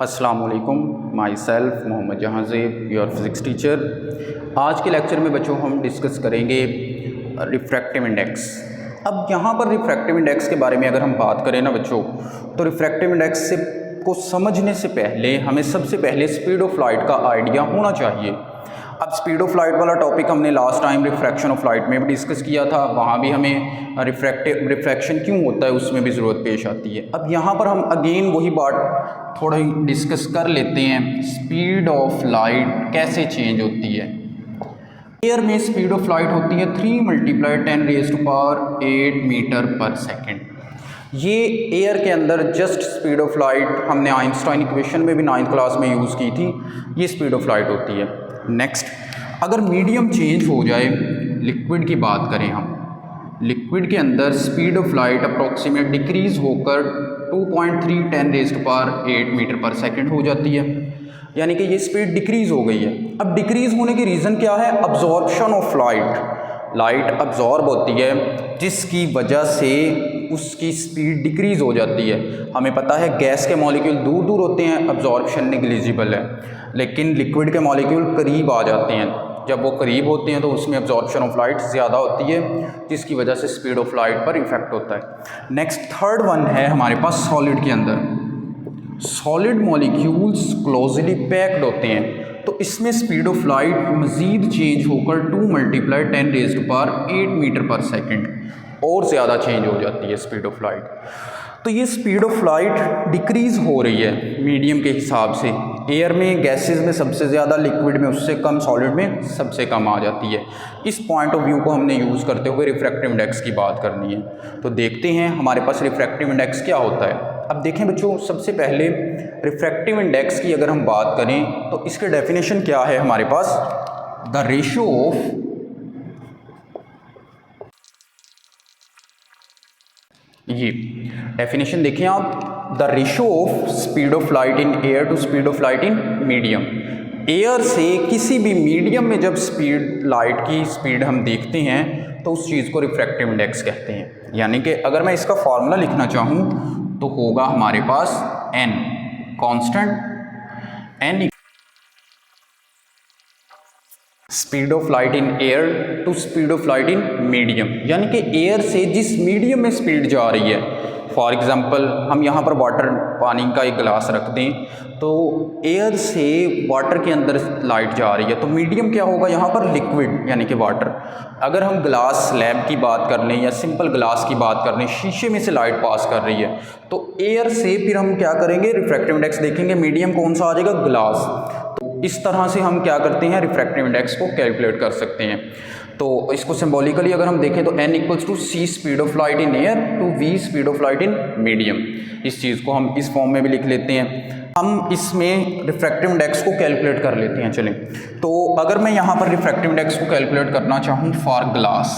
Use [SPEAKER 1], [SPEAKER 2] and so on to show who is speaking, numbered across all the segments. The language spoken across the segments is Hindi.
[SPEAKER 1] अस्सलाम वालेकुम, myself Mohammad Jahanzeb, your physics teacher. आज के लेक्चर में बच्चों हम डिस्कस करेंगे रिफ्रैक्टिव इंडेक्स। अब यहाँ पर रिफ्रैक्टिव इंडेक्स के बारे में अगर हम बात करें ना बच्चों, तो रिफ्रैक्टिव इंडेक्स को समझने से पहले हमें सबसे पहले स्पीड ऑफ लाइट का आइडिया होना चाहिए। अब स्पीड ऑफ लाइट वाला टॉपिक हमने last time refraction of light में भी डिस्कस किया था, वहाँ भी हमें रिफ्रैक्शन क्यों होता है उसमें भी ज़रूरत पेश आती है। अब यहाँ पर हम अगेन वही बात थोड़ा ही डिस्कस कर लेते हैं, स्पीड ऑफ लाइट कैसे चेंज होती है। एयर में स्पीड ऑफ लाइट होती है 3 × 10⁸ मीटर पर सेकेंड। ये एयर के अंदर जस्ट स्पीड ऑफ लाइट हमने आइंस्टाइन इक्वेशन में भी 9th क्लास में यूज़ की थी, ये स्पीड ऑफ लाइट होती है। नेक्स्ट, अगर मीडियम चेंज हो जाए, लिक्विड की बात करें हम, लिक्विड के अंदर speed of light approximate decrease होकर 2.3 10⁸ मीटर पर सेकेंड हो जाती है, यानी कि ये स्पीड डिक्रीज़ हो गई है। अब डिक्रीज़ होने की रीज़न क्या है? अब्जॉर्प्शन ऑफ लाइट अब्जॉर्ब होती है, जिसकी वजह से उसकी स्पीड डिक्रीज़ हो जाती है। हमें पता है गैस के मॉलिक्यूल दूर दूर होते हैं, अब्जॉर्प्शन नेग्लिजिबल है, लेकिन लिक्विड के मॉलिक्यूल करीब आ जाते हैं। जब वो करीब होते हैं तो उसमें अब्जॉर्प्शन ऑफ लाइट ज़्यादा होती है, जिसकी वजह से स्पीड ऑफ लाइट पर इफेक्ट होता है। नेक्स्ट, थर्ड वन है हमारे पास सॉलिड के अंदर। सॉलिड मॉलिक्यूल्स क्लोजली पैक्ड होते हैं, तो इसमें स्पीड ऑफ लाइट मज़ीद चेंज होकर 2 × 10⁸ मीटर पर सेकेंड और ज़्यादा चेंज हो जाती है स्पीड ऑफ लाइट। तो ये स्पीड ऑफ लाइट डिक्रीज़ हो रही है मीडियम के हिसाब से। एयर में, गैसेस में सबसे ज़्यादा, लिक्विड में उससे कम, सॉलिड में सबसे कम आ जाती है। इस पॉइंट ऑफ व्यू को हमने यूज़ करते हुए रिफ्रैक्टिव इंडेक्स की बात करनी है। तो देखते हैं हमारे पास रिफ्रैक्टिव इंडेक्स क्या होता है। अब देखें बच्चों, सबसे पहले रिफ्रैक्टिव इंडेक्स की अगर हम बात करें तो इसके डेफिनेशन क्या है हमारे पास? द रेशो ऑफ ये डेफिनेशन देखें आप, the ratio of speed of light in air to speed of light in medium. Air से किसी भी मीडियम में जब स्पीड, लाइट की स्पीड हम देखते हैं तो उस चीज़ को रिफ्रैक्टिव इंडेक्स कहते हैं। यानी कि अगर मैं इसका फॉर्मूला लिखना चाहूँ तो होगा हमारे पास n constant, n speed of light in air to speed of light in medium, यानी कि एयर से जिस मीडियम में स्पीड जा रही है। फॉर एग्जांपल, हम यहाँ पर वाटर, पानी का एक गिलास रख दें, तो एयर से वाटर के अंदर लाइट जा रही है, तो मीडियम क्या होगा यहाँ पर? लिक्विड, यानी कि वाटर। अगर हम ग्लास स्लैब की बात कर लें या सिंपल ग्लास की बात कर लें, शीशे में से लाइट पास कर रही है, तो एयर से फिर हम क्या करेंगे? रिफ्रैक्टिव इंडेक्स देखेंगे, मीडियम कौन सा आ जाएगा? ग्लास। तो इस तरह से हम क्या करते हैं? रिफ्रैक्टिव इंडेक्स को कैलकुलेट कर सकते हैं। तो इसको सिंबॉलिकली अगर हम देखें तो n = c speed of light in air to v speed of light in medium. इस चीज़ को हम इस फॉर्म में भी लिख लेते हैं। हम इसमें रिफ्रैक्टिव इंडेक्स को कैलकुलेट कर लेते हैं। चलें, तो अगर मैं यहाँ पर रिफ्रैक्टिव इंडेक्स को कैलकुलेट करना चाहूँ फॉर ग्लास,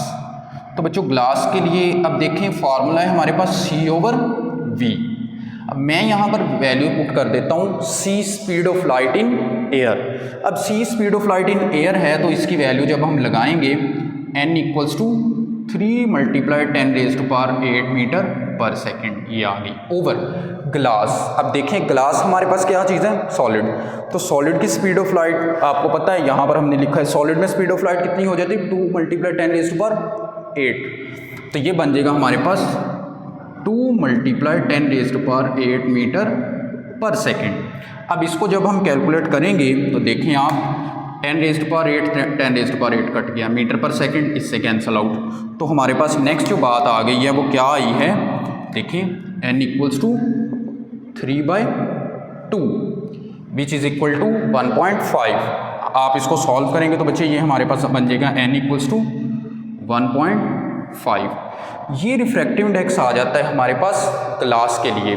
[SPEAKER 1] तो बच्चों ग्लास के लिए अब देखें फार्मूला है हमारे पास c/v। अब मैं यहाँ पर वैल्यू पुट कर देता हूँ c speed of light in air. अब c speed of light in air है, तो इसकी वैल्यू जब हम लगाएंगे n = 3 × 10⁸ मीटर पर सेकेंड, ये आ गई ओवर ग्लास। अब देखें ग्लास हमारे पास क्या चीज़ है? सॉलिड। तो सॉलिड की स्पीड ऑफ लाइट आपको पता है, यहाँ पर हमने लिखा है सॉलिड में स्पीड ऑफ लाइट कितनी हो जाती है? 2 × 10⁸ तो ये बन जाएगा हमारे पास 2 × 10⁸ मीटर पर सेकेंड। अब इसको जब हम कैलकुलेट करेंगे तो देखें आप, 10⁸ कट गया, मीटर पर सेकेंड इससे कैंसल आउट। तो हमारे पास नेक्स्ट जो बात आ गई है वो क्या आई है? देखिए n = 3/2 which is equal to 1.5। आप इसको सॉल्व करेंगे तो बच्चे ये हमारे पास बन जाएगा n = 1.5। ये रिफ्रैक्टिव इंडेक्स आ जाता है हमारे पास ग्लास के लिए।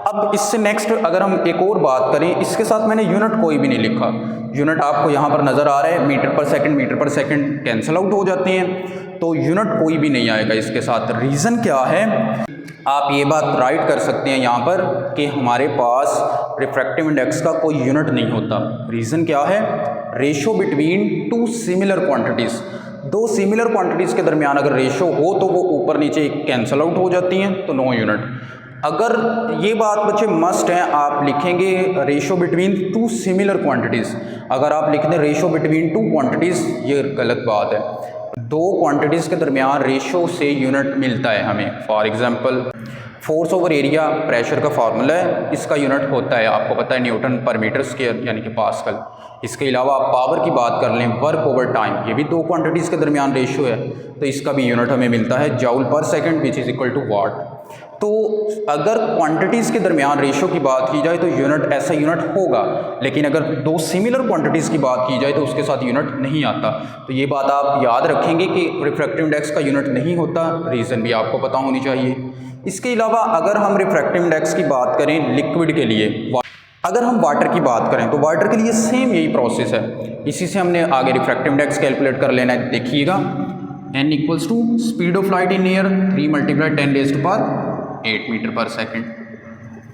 [SPEAKER 1] अब इससे नेक्स्ट अगर हम एक और बात करें, इसके साथ मैंने यूनिट कोई भी नहीं लिखा। यूनिट आपको यहाँ पर नज़र आ रहा है, मीटर पर सेकंड कैंसिल आउट हो जाते हैं, तो यूनिट कोई भी नहीं आएगा इसके साथ। रीज़न क्या है? आप ये बात राइट कर सकते हैं यहाँ पर कि हमारे पास रिफ्रैक्टिव इंडेक्स का कोई यूनिट नहीं होता। रीज़न क्या है? Ratio between 2 similar quantities. 2 similar quantities के दरमियान अगर रेशो हो तो वो ऊपर नीचे कैंसिल आउट हो जाती हैं, तो नो यूनिट। अगर ये बात बच्चे मस्ट है, आप लिखेंगे ratio between two similar quantities. अगर आप लिख दें रेशो बिटवीन टू क्वांटिटीज़, ये गलत बात है। दो क्वांटिटीज़ के दरमियान रेशो से यूनिट मिलता है हमें। For example force over area pressure का फार्मूला है, इसका यूनिट होता है आपको पता है न्यूटन पर मीटर स्क्वायर यानी कि पास्कल। इसके अलावा आप पावर की बात कर लें, वर्क ओवर टाइम, ये भी दो क्वांटिटीज़ के दरमियान रेशो है, तो इसका भी यूनिट हमें मिलता है joule per second which is equal to watt. तो अगर क्वांटिटीज़ के दरमियान रेशो की बात की जाए तो यूनिट ऐसा यूनिट होगा, लेकिन अगर दो सिमिलर क्वांटिटीज़ की बात की जाए तो उसके साथ यूनिट नहीं आता। तो ये बात आप याद रखेंगे कि रिफ्रैक्टिव इंडेक्स का यूनिट नहीं होता, रीज़न भी आपको पता होनी चाहिए। इसके अलावा अगर हम रिफ्रैक्टिव इंडेक्स की बात करें लिक्विड के लिए, अगर हम वाटर की बात करें तो वाटर के लिए सेम यही प्रोसेस है। इसी से हमने आगे रिफ्रैक्टिव इंडेक्स कैलकुलेट कर लेना है। देखिएगा n equals to speed of light in air 3 × 10⁸ metre per second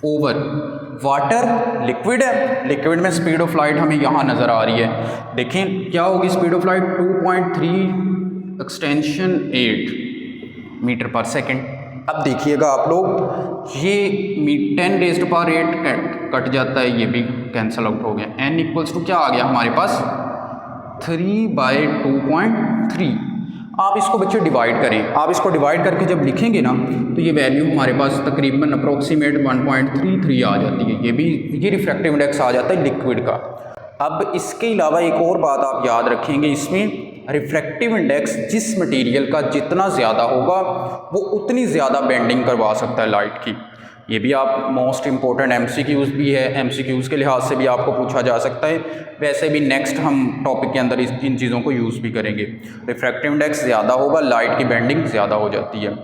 [SPEAKER 1] over water. Liquid है, लिक्विड में स्पीड ऑफ लाइट हमें यहाँ नज़र आ रही है। देखें क्या होगी speed of light 2.3 extension 8 metre per second. अब देखिएगा आप लोग, ये 10⁸ कट जाता है, ये भी कैंसिल आउट हो गया। n इक्वल्स टू क्या आ गया हमारे पास 3/2.3। आप इसको बच्चे डिवाइड करें, आप इसको डिवाइड करके जब लिखेंगे ना तो ये वैल्यू हमारे पास तकरीबन अप्रोक्सीमेट 1.33 आ जाती है। ये रिफ्रैक्टिव इंडेक्स आ जाता है लिक्विड का। अब इसके अलावा एक और बात आप याद रखेंगे, इसमें रिफ्रैक्टिव इंडेक्स जिस मटेरियल का जितना ज़्यादा होगा वो उतनी ज़्यादा बेंडिंग करवा सकता है लाइट की। ये भी आप मोस्ट इम्पोर्टेंट MCQs भी है, MCQs के लिहाज से भी आपको पूछा जा सकता है। वैसे भी नेक्स्ट हम टॉपिक के अंदर इन चीज़ों को यूज़ भी करेंगे। रिफ्रैक्टिव इंडेक्स ज़्यादा होगा, लाइट की बेंडिंग ज़्यादा हो जाती है।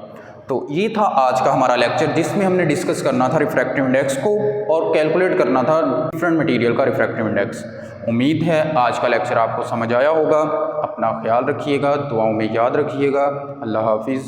[SPEAKER 1] तो ये था आज का हमारा लेक्चर, जिसमें हमने डिस्कस करना था रिफ्रैक्टिव इंडेक्स को और कैलकुलेट करना था डिफरेंट मटेरियल का रिफ्रैक्टिव इंडेक्स। उम्मीद है आज का लेक्चर आपको समझ आया होगा। अपना ख्याल रखिएगा, दुआओं में याद रखिएगा। अल्लाह हाफिज़।